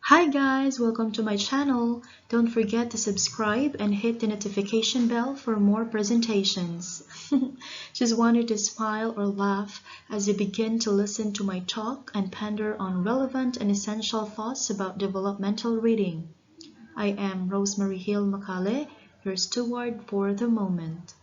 Hi guys, welcome to my channel. Don't forget to subscribe and hit the notification bell for more presentations. Just wanted to smile or laugh as you begin to listen to my talk and ponder on relevant and essential thoughts about developmental reading. I am RMMacale, your steward for the moment.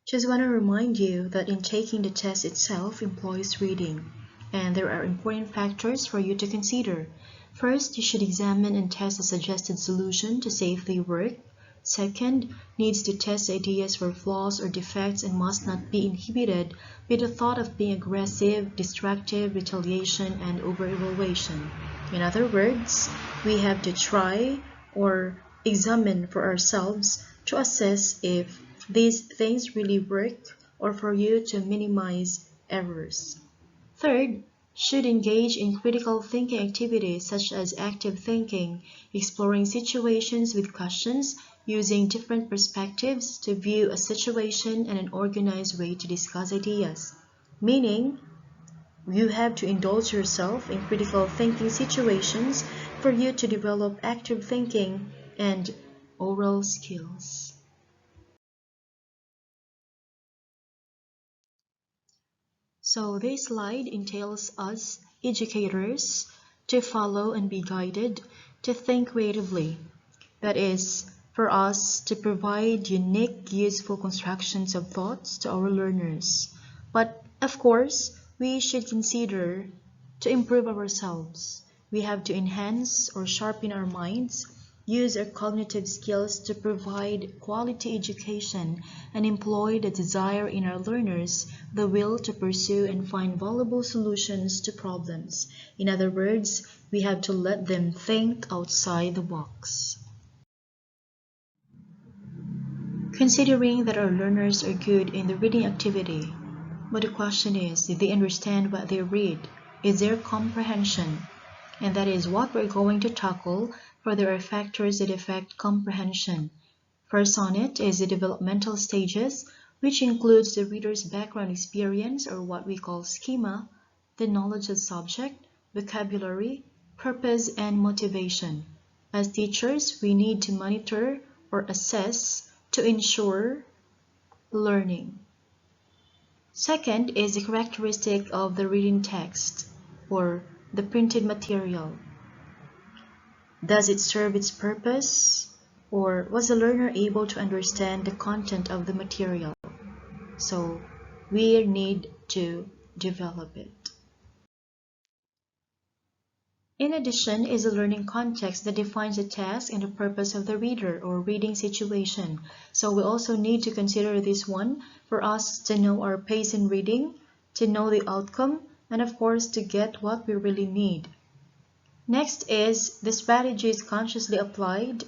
Just want to remind you that in taking the test itself employs reading, and there are important factors for you to consider. First, you should examine and test the suggested solution to see if they work. Second, needs to test ideas for flaws or defects and must not be inhibited with the thought of being aggressive, destructive, retaliation, and over-evaluation. In other words, we have to try or examine for ourselves to assess if these things really work or for you to minimize errors. Third, should engage in critical thinking activities such as active thinking, exploring situations with questions, using different perspectives to view a situation in an organized way to discuss ideas. Meaning, you have to indulge yourself in critical thinking situations for you to develop active thinking and oral skills. So this slide entails us educators to follow and be guided to think creatively. That is, for us to provide unique, useful constructions of thoughts to our learners. But of course, we should consider to improve ourselves. We have to enhance or sharpen our minds, use our cognitive skills to provide quality education, and employ the desire in our learners, the will to pursue and find valuable solutions to problems. In other words, we have to let them think outside the box. Considering that our learners are good in the reading activity, but the question is, did they understand what they read? Is there comprehension? And that is what we're going to tackle, for there are factors that affect comprehension. First on it is the developmental stages, which includes the reader's background experience, or what we call schema, the knowledge of subject, vocabulary, purpose, and motivation. As teachers, we need to monitor or assess to ensure learning. Second is the characteristic of the reading text or the printed material. Does it serve its purpose, or was the learner able to understand the content of the material? So we need to develop it. In addition is the learning context that defines the task and the purpose of the reader or reading situation. So we also need to consider this one for us to know our pace in reading, to know the outcome, and of course to get what we really need. Next is the strategies consciously applied.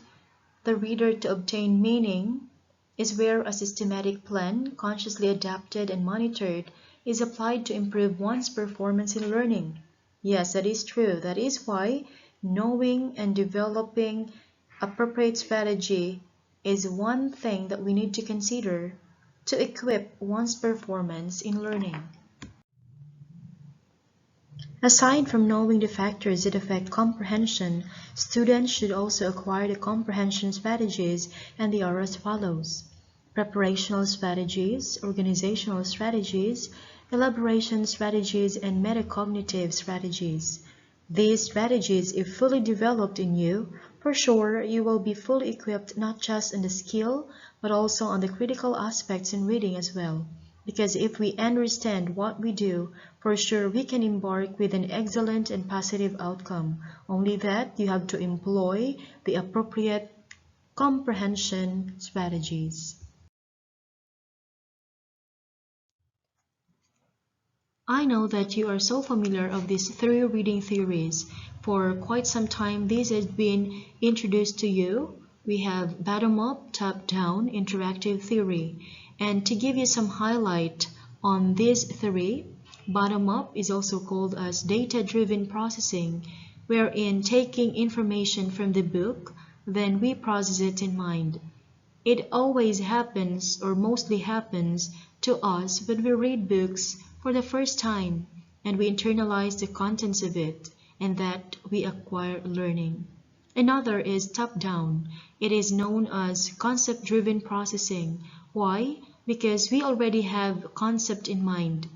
The reader to obtain meaning is where a systematic plan, consciously adapted and monitored, is applied to improve one's performance in learning. Yes, that is true. That is why knowing and developing appropriate strategy is one thing that we need to consider to equip one's performance in learning. Aside from knowing the factors that affect comprehension, students should also acquire the comprehension strategies, and they are as follows: preparational strategies, organizational strategies, elaboration strategies, and metacognitive strategies. These strategies, if fully developed in you, for sure you will be fully equipped not just in the skill, but also on the critical aspects in reading as well. Because if we understand what we do, for sure we can embark with an excellent and positive outcome. Only that you have to employ the appropriate comprehension strategies. I know that you are so familiar of these three reading theories. For quite some time, these have been introduced to you. We have bottom-up, top-down, interactive theory. And to give you some highlight on this theory, bottom-up is also called as data-driven processing, wherein taking information from the book, then we process it in mind. It always happens, or mostly happens, to us when we read books for the first time, and we internalize the contents of it, and that we acquire learning. Another is top-down. It is known as concept-driven processing. Why? Because we already have concept in mind,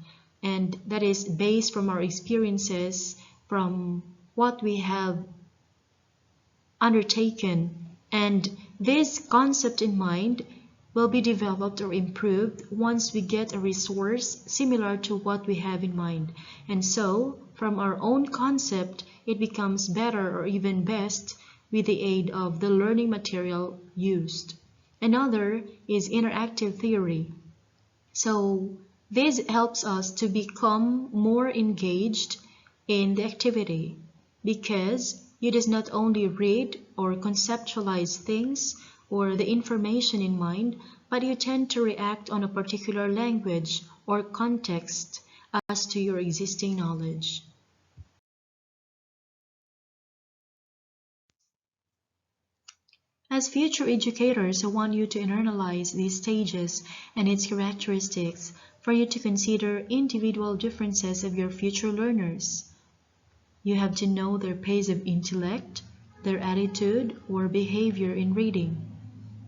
and that is based from our experiences, from what we have undertaken, and this concept in mind will be developed or improved once we get a resource similar to what we have in mind. And so, from our own concept, it becomes better or even best with the aid of the learning material used. Another is interactive theory. So, this helps us to become more engaged in the activity because you does not only read or conceptualize things or the information in mind, but you tend to react on a particular language or context as to your existing knowledge. As future educators, I want you to internalize these stages and its characteristics for you to consider individual differences of your future learners. You have to know their pace of intellect, their attitude or behavior in reading,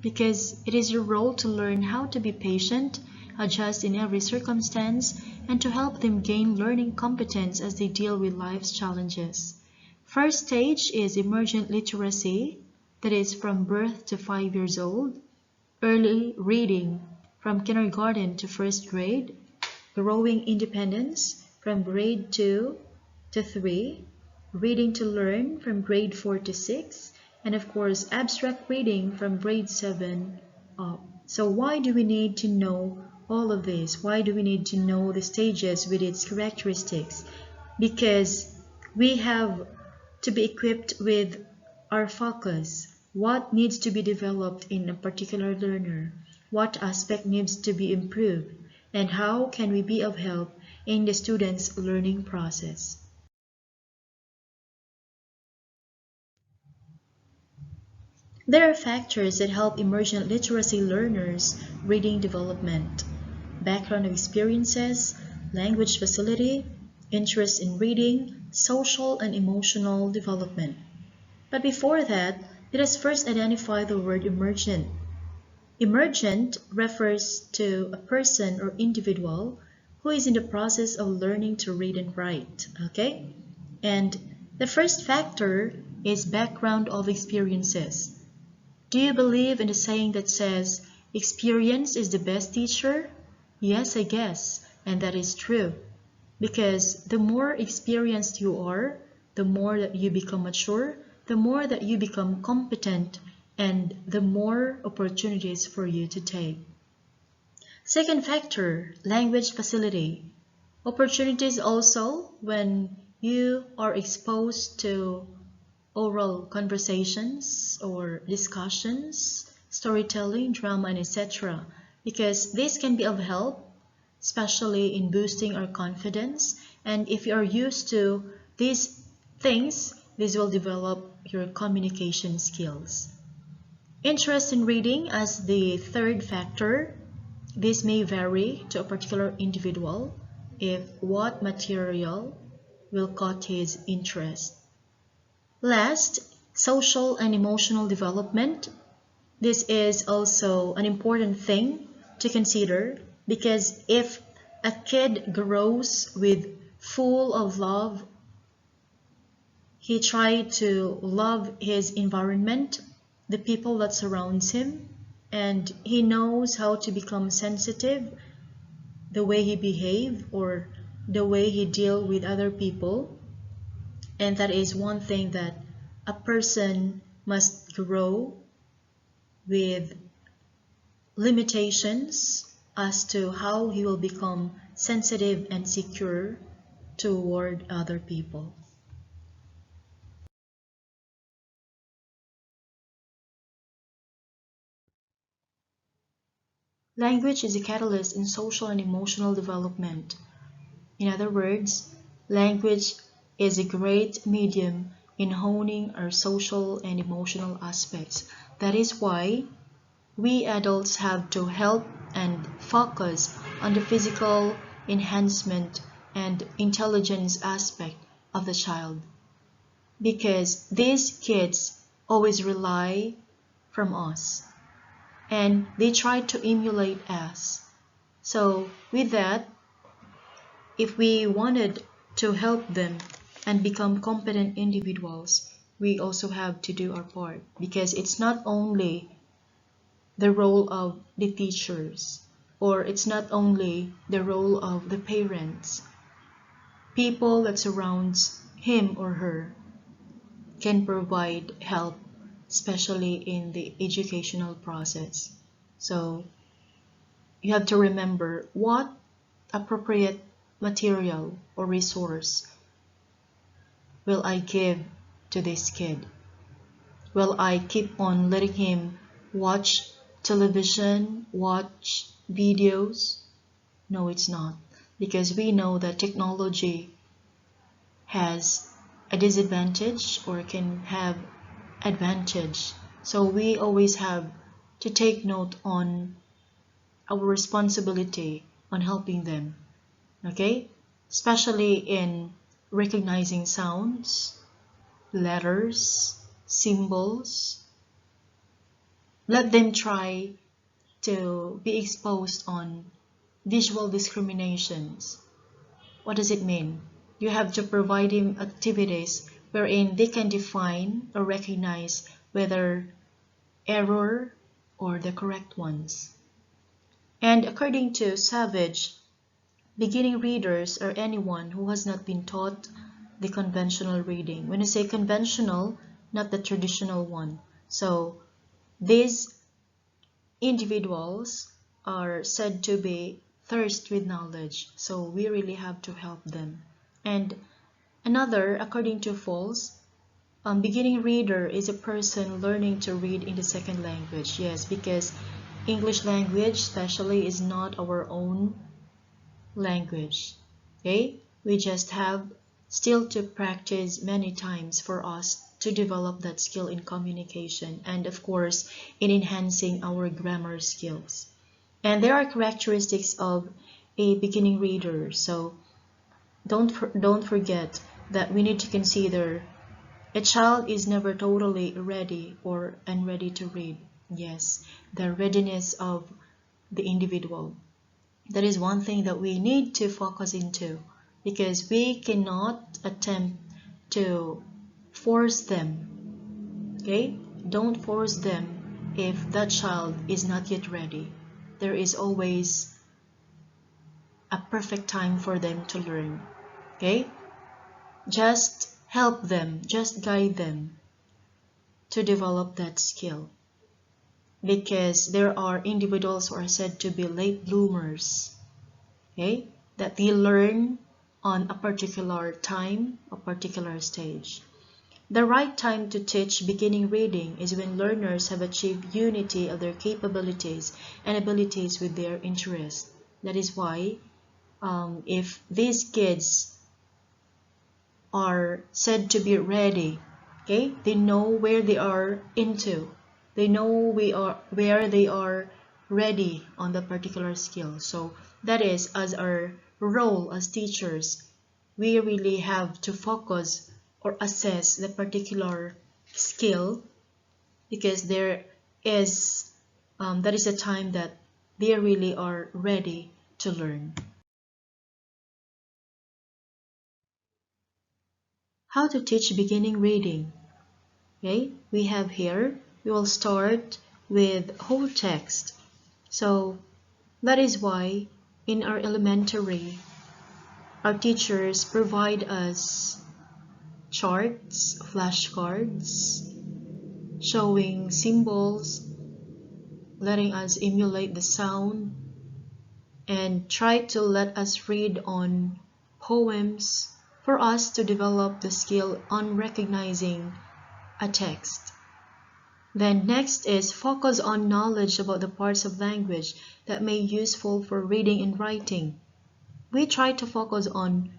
because it is your role to learn how to be patient, adjust in every circumstance, and to help them gain learning competence as they deal with life's challenges. First stage is emergent literacy, that is from birth to 5 years old, early reading from kindergarten to first grade, growing independence from grade 2 to 3, reading to learn from grade 4 to 6, and of course abstract reading from grade 7 up. So why do we need to know all of this? Why do we need to know the stages with its characteristics? Because we have to be equipped with our focus. What needs to be developed in a particular learner? What aspect needs to be improved? And how can we be of help in the student's learning process? There are factors that help emergent literacy learners' reading development: background experiences, language facility, interest in reading, social and emotional development. But before that, let us first identify the word emergent. Emergent refers to a person or individual who is in the process of learning to read and write, okay? And the first factor is background of experiences. Do you believe in the saying that says, experience is the best teacher? Yes, I guess, and that is true. Because the more experienced you are, the more that you become mature, the more that you become competent, and the more opportunities for you to take. Second factor, language facility. Opportunities also when you are exposed to oral conversations or discussions, storytelling, drama, and etc. Because this can be of help, especially in boosting our confidence. And if you are used to these things, this will develop your communication skills. Interest in reading as the third factor. This may vary to a particular individual if what material will caught his interest. Last, social and emotional development. This is also an important thing to consider because if a kid grows with full of love, he tries to love his environment, the people that surrounds him, and he knows how to become sensitive, the way he behave or the way he deal with other people. And that is one thing that a person must grow with limitations as to how he will become sensitive and secure toward other people. Language is a catalyst in social and emotional development. In other words, language is a great medium in honing our social and emotional aspects. That is why we adults have to help and focus on the physical enhancement and intelligence aspect of the child, because these kids always rely from us and they try to emulate us. So with that, if we wanted to help them and become competent individuals, we also have to do our part, because it's not only the role of the teachers, or it's not only the role of the parents. People that surrounds him or her can provide help, especially in the educational process. So you have to remember what appropriate material or resource will I give to this kid. Will I keep on letting him watch television, watch videos? No, it's not. Because we know that technology has a disadvantage or can have advantage. So we always have to take note on our responsibility on helping them. Okay? Especially in recognizing sounds, letters, symbols. Let them try to be exposed on visual discriminations. What does it mean? You have to provide him activities wherein they can define or recognize whether error or the correct ones. And according to Savage, beginning readers are anyone who has not been taught the conventional reading. When I say conventional, not the traditional one. So these individuals are said to be thirst with knowledge. So we really have to help them. And another, according to Falls, beginning reader is a person learning to read in the second language. Yes, because English language especially is not our own language. Okay, we just have still to practice many times for us to develop that skill in communication, and of course in enhancing our grammar skills. And there are characteristics of a beginning reader, so don't forget that we need to consider a child is never totally ready or unready to read. Yes, the readiness of the individual. That is one thing that we need to focus into, because we cannot attempt to force them. Okay? Don't force them if that child is not yet ready. There is always a perfect time for them to learn. Okay? Just help them, just guide them to develop that skill. Because there are individuals who are said to be late bloomers. Okay? That they learn on a particular time, a particular stage. The right time to teach beginning reading is when learners have achieved unity of their capabilities and abilities with their interests. That is why if these kids are said to be ready, okay, they know where they are into. They know where they are ready on the particular skill. So that is, as our role as teachers, we really have to focus or assess the particular skill, because there is that is a time that they really are ready to learn. How to teach beginning reading. Okay, we have here, we will start with whole text. So that is why in our elementary, our teachers provide us charts, flashcards, showing symbols, letting us emulate the sound, and try to let us read on poems for us to develop the skill on recognizing a text. Then next is focus on knowledge about the parts of language that may be useful for reading and writing. We try to focus on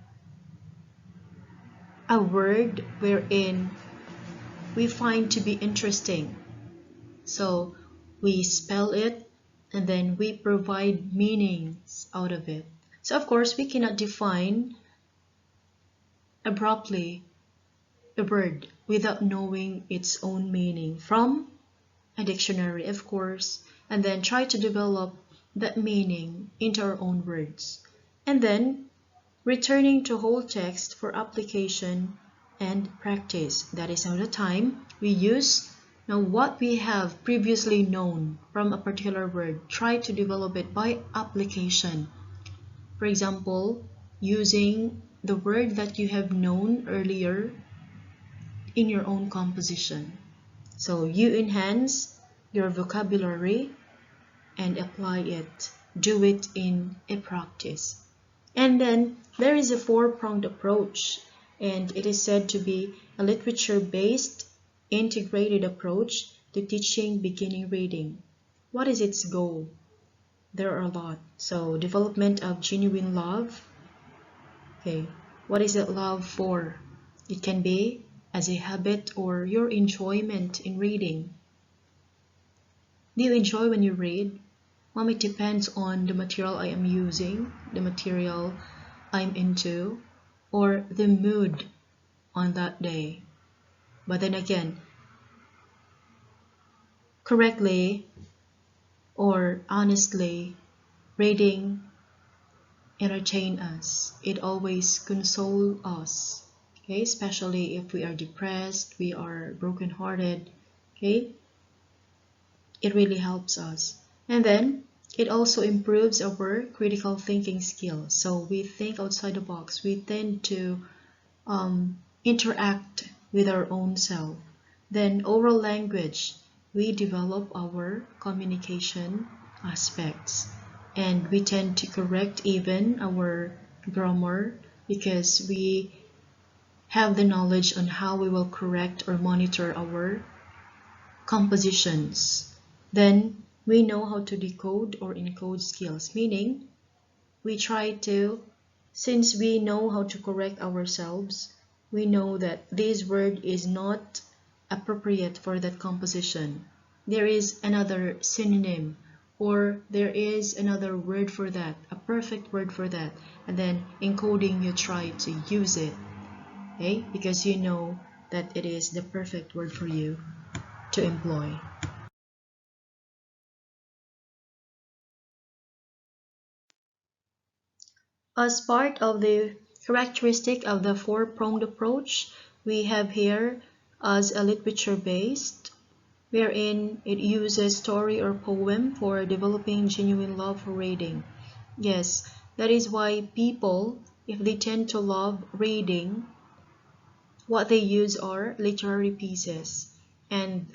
a word wherein we find to be interesting. So we spell it and then we provide meanings out of it. So of course we cannot define abruptly a word without knowing its own meaning from a dictionary, of course, and then try to develop that meaning into our own words. And then returning to whole text for application and practice. That is now the time we use now what we have previously known from a particular word. Try to develop it by application. For example, using the word that you have known earlier in your own composition. So you enhance your vocabulary and apply it. Do it in a practice. And then there is a four-pronged approach, and it is said to be a literature-based integrated approach to teaching beginning reading. What is its goal? There are a lot. So development of genuine love. Okay, what is that love for? It can be as a habit or your enjoyment in reading. Do you enjoy when you read? It depends on the material I am using, the material I'm into, or the mood on that day. But then again, correctly or honestly, reading entertain us. It always console us. Okay, especially if we are depressed, we are brokenhearted. Okay, it really helps us. And then it also improves our critical thinking skills. So we think outside the box. We tend to interact with our own self. Then oral language, we develop our communication aspects, and we tend to correct even our grammar because we have the knowledge on how we will correct or monitor our compositions. Then we know how to decode or encode skills, meaning we try to, since we know how to correct ourselves, we know that this word is not appropriate for that composition. There is another synonym, or there is another word for that, a perfect word for that, and then encoding, you try to use it, okay? Because you know that it is the perfect word for you to employ. As part of the characteristic of the four-pronged approach, we have here as a literature-based, wherein it uses story or poem for developing genuine love for reading. Yes, that is why people, if they tend to love reading, what they use are literary pieces. And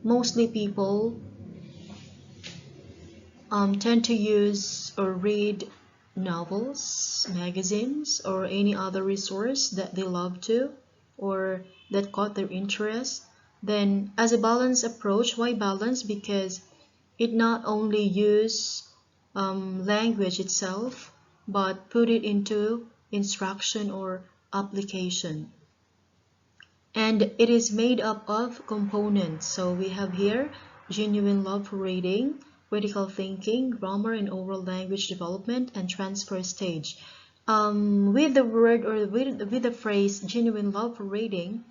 mostly people tend to use or read novels, magazines, or any other resource that they love to or that caught their interest. Then as a balanced approach, why balance? Because it not only use language itself, but put it into instruction or application. And it is made up of components. So we have here genuine love for reading, critical thinking, grammar and oral language development, and transfer stage. With the word or with the phrase genuine love for reading,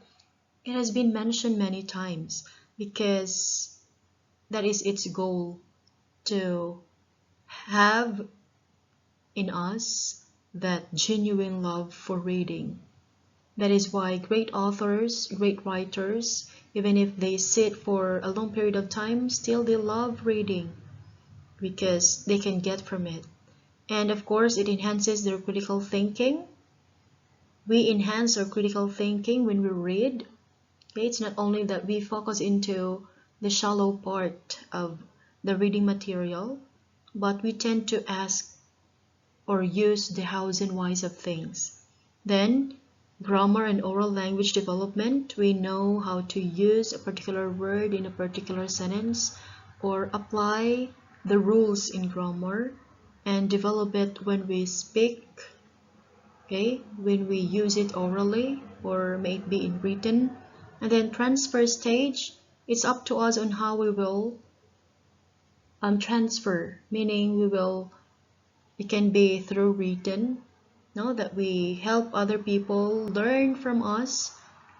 it has been mentioned many times because that is its goal, to have in us that genuine love for reading. That is why great authors, great writers, even if they sit for a long period of time, still they love reading because they can get from it. And of course, it enhances their critical thinking. We enhance our critical thinking when we read. Okay? It's not only that we focus into the shallow part of the reading material, but we tend to ask or use the hows and whys of things. Then, grammar and oral language development, we know how to use a particular word in a particular sentence or apply the rules in grammar and develop it when we speak, okay, when we use it orally or may it be in written. And then transfer stage, it's up to us on how we will transfer, meaning it can be through written, no, that we help other people learn from us.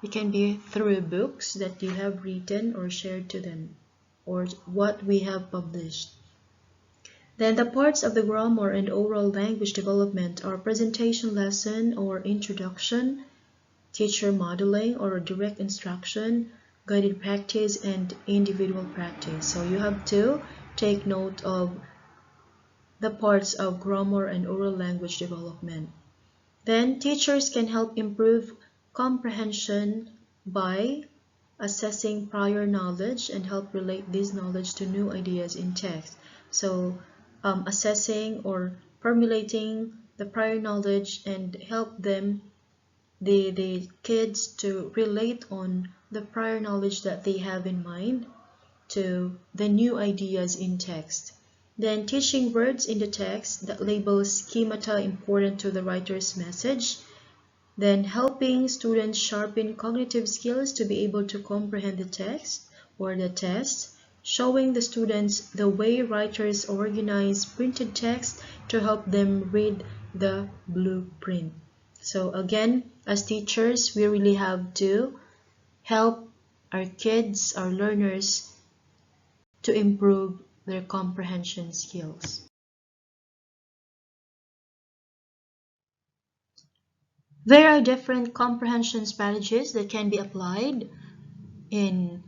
It can be through books that you have written or shared to them, or what we have published. Then the parts of the grammar and oral language development are presentation lesson or introduction, teacher modeling or direct instruction, guided practice, and individual practice. So you have to take note of the parts of grammar and oral language development. Then teachers can help improve comprehension by assessing prior knowledge and help relate this knowledge to new ideas in text. So assessing or formulating the prior knowledge and help them, the kids, to relate on the prior knowledge that they have in mind to the new ideas in text. Then teaching words in the text that labels schemata important to the writer's message. Then helping students sharpen cognitive skills to be able to comprehend the text or the test. Showing the students the way writers organize printed text to help them read the blueprint. So again, as teachers, we really have to help our kids, our learners, to improve their comprehension skills. There are different comprehension strategies that can be applied in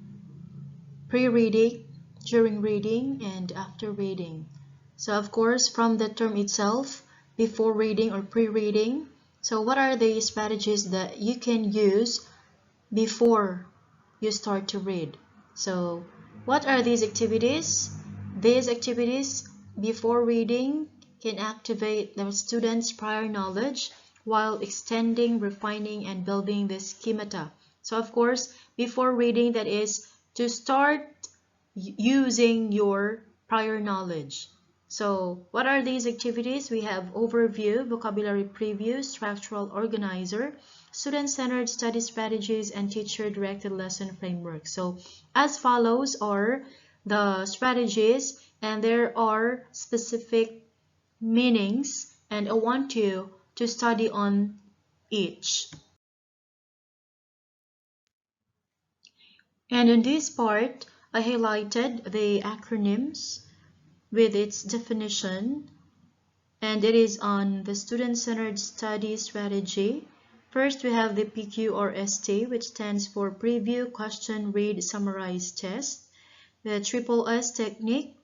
pre-reading, during reading, and after reading. So of course, from the term itself, before reading or pre-reading, so what are the strategies that you can use before you start to read? So what are these activities? These activities before reading can activate the student's prior knowledge while extending, refining, and building the schemata. So of course, before reading, that is to start using your prior knowledge. So what are these activities? We have overview, vocabulary preview, structural organizer, student-centered study strategies, and teacher-directed lesson framework. So as follows are the strategies, and there are specific meanings, and I want you to study on each. And in this part, I highlighted the acronyms with its definition, and it is on the student-centered study strategy. First, we have the PQRST, which stands for Preview, Question, Read, Summarize, Test. The Triple S technique,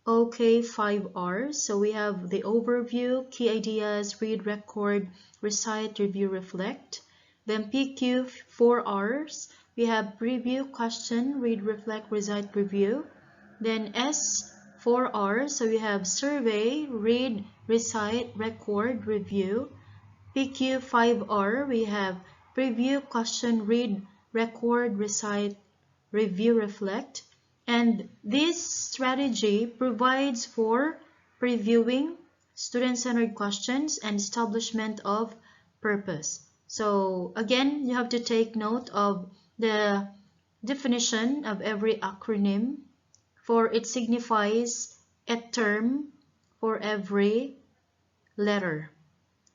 OK5R. So we have the overview, key ideas, read, record, recite, review, reflect. Then PQ4Rs, we have preview, question, read, reflect, recite, review. Then S4R, so we have survey, read, recite, record, review. PQ5R, we have preview, question, read, record, recite, review, reflect. And this strategy provides for previewing, student-centered questions, and establishment of purpose. So again, you have to take note of the definition of every acronym, for it signifies a term for every letter.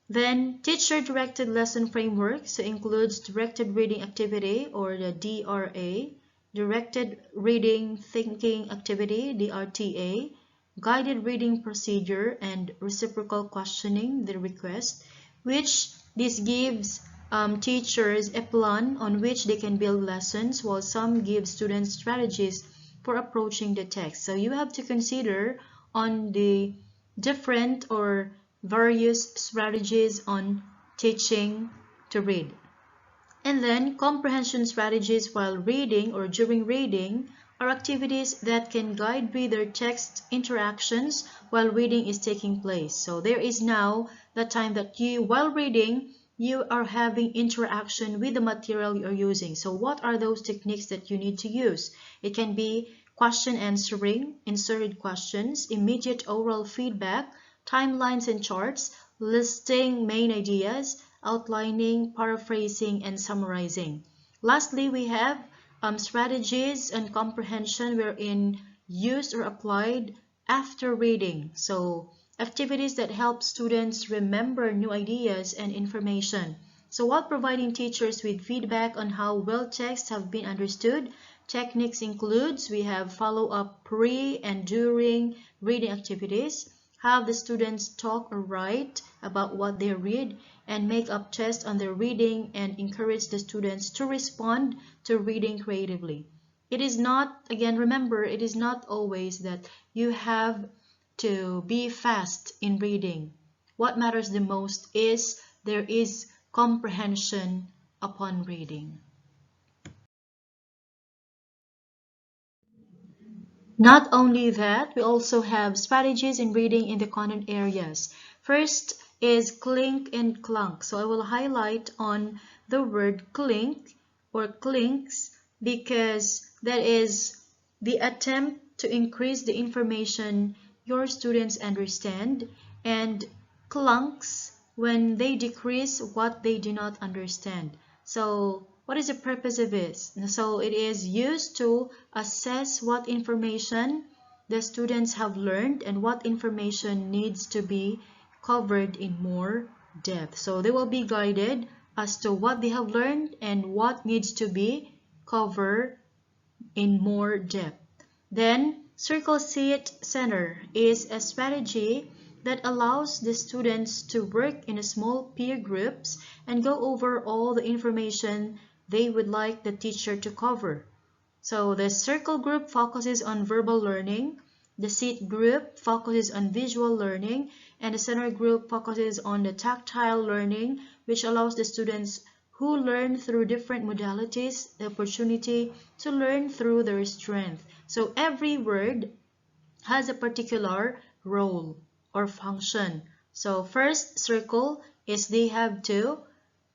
Then teacher-directed lesson framework, so includes directed reading activity or the DRA, directed reading thinking activity, DRTA, guided reading procedure, and reciprocal questioning, the request, which this gives teachers a plan on which they can build lessons, while some give students strategies for approaching the text. So you have to consider on the different or various strategies on teaching to read. And then comprehension strategies while reading or during reading are activities that can guide reader text interactions while reading is taking place. So there is now the time that you, while reading, you are having interaction with the material you are using. So what are those techniques that you need to use? It can be question answering, inserted questions, immediate oral feedback, timelines and charts, listing main ideas, outlining, paraphrasing, and summarizing. Lastly, we have strategies and comprehension wherein used or applied after reading. So activities that help students remember new ideas and information. So while providing teachers with feedback on how well texts have been understood, techniques includes we have follow-up pre and during reading activities, have the students talk or write about what they read, and make up tests on their reading and encourage the students to respond to reading creatively. It is not, again, remember, it is not always that you have to be fast in reading. What matters the most is there is comprehension upon reading. Not only that, we also have strategies in reading in the content areas. First is clink and clunk. So I will highlight on the word clink or clinks because that is the attempt to increase the information your students understand, and clunks when they decrease what they do not understand. So what is the purpose of this? So it is used to assess what information the students have learned and what information needs to be covered in more depth. So they will be guided as to what they have learned and what needs to be covered in more depth. Then, circle seat center is a strategy that allows the students to work in small peer groups and go over all the information they would like the teacher to cover. So the circle group focuses on verbal learning, the seat group focuses on visual learning, and the center group focuses on the tactile learning, which allows the students who learn through different modalities the opportunity to learn through their strength. So every word has a particular role or function. So first circle is they have to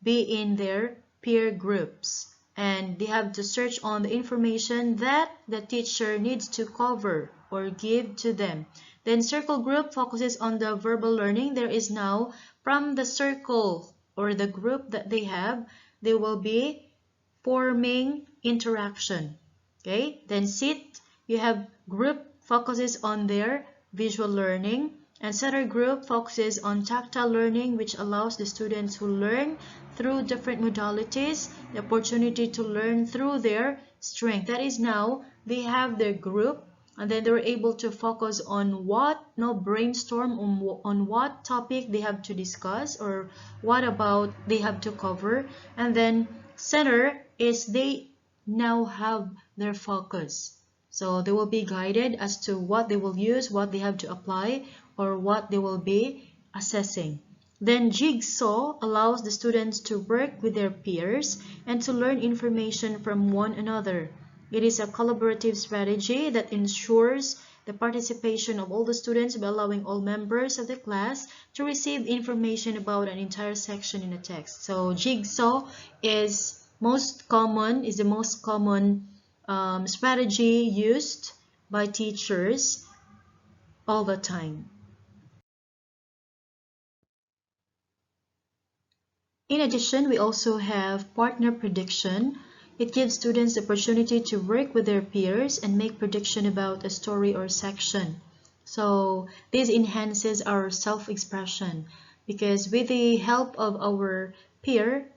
be in their peer groups and they have to search on the information that the teacher needs to cover or give to them. Then circle group focuses on the verbal learning. There is now from the circle or the group that they have, they will be forming interaction. Okay, then sit, you have group focuses on their visual learning, and center group focuses on tactile learning, which allows the students who learn through different modalities the opportunity to learn through their strength. That is, now they have their group and then they're able to focus on what, no, brainstorm on what topic they have to discuss or what about they have to cover. And then center is they now have their focus. So they will be guided as to what they will use, what they have to apply, or what they will be assessing. Then Jigsaw allows the students to work with their peers and to learn information from one another. It is a collaborative strategy that ensures the participation of all the students by allowing all members of the class to receive information about an entire section in a text. So Jigsaw is the most common strategy used by teachers all the time. In addition, we also have partner prediction. It gives students the opportunity to work with their peers and make prediction about a story or section. So this enhances our self-expression because with the help of our peer,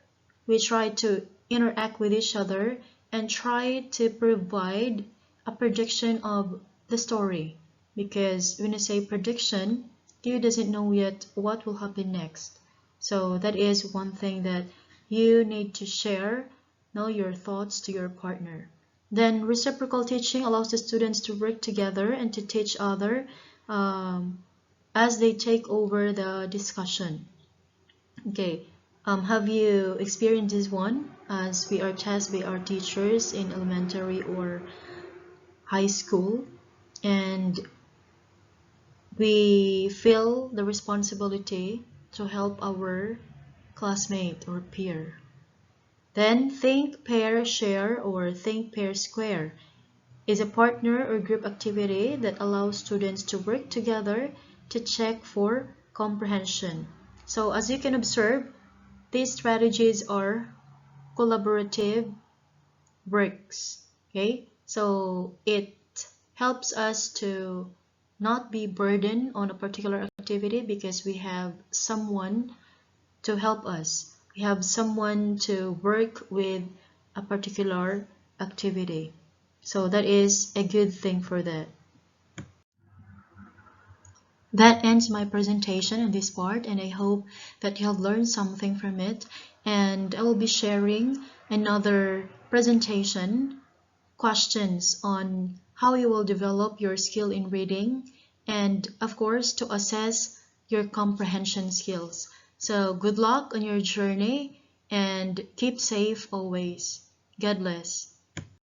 we try to interact with each other and try to provide a prediction of the story. Because when I say prediction, you doesn't know yet what will happen next. So that is one thing that you need to share, know your thoughts to your partner. Then reciprocal teaching allows the students to work together and to teach other as they take over the discussion. Okay, have you experienced this one? As we are tasked by our teachers in elementary or high school, and we feel the responsibility to help our classmate or peer. Then think, pair, share, or think, pair, square is a partner or group activity that allows students to work together to check for comprehension. So as you can observe, these strategies are collaborative works. Okay, so it helps us to not be burdened on a particular activity because we have someone to help us. We have someone to work with a particular activity. So that is a good thing for that. That ends my presentation in this part, and I hope that you have learned something from it. And I will be sharing another presentation questions on how you will develop your skill in reading and, of course, to assess your comprehension skills. So good luck on your journey and keep safe always. God bless.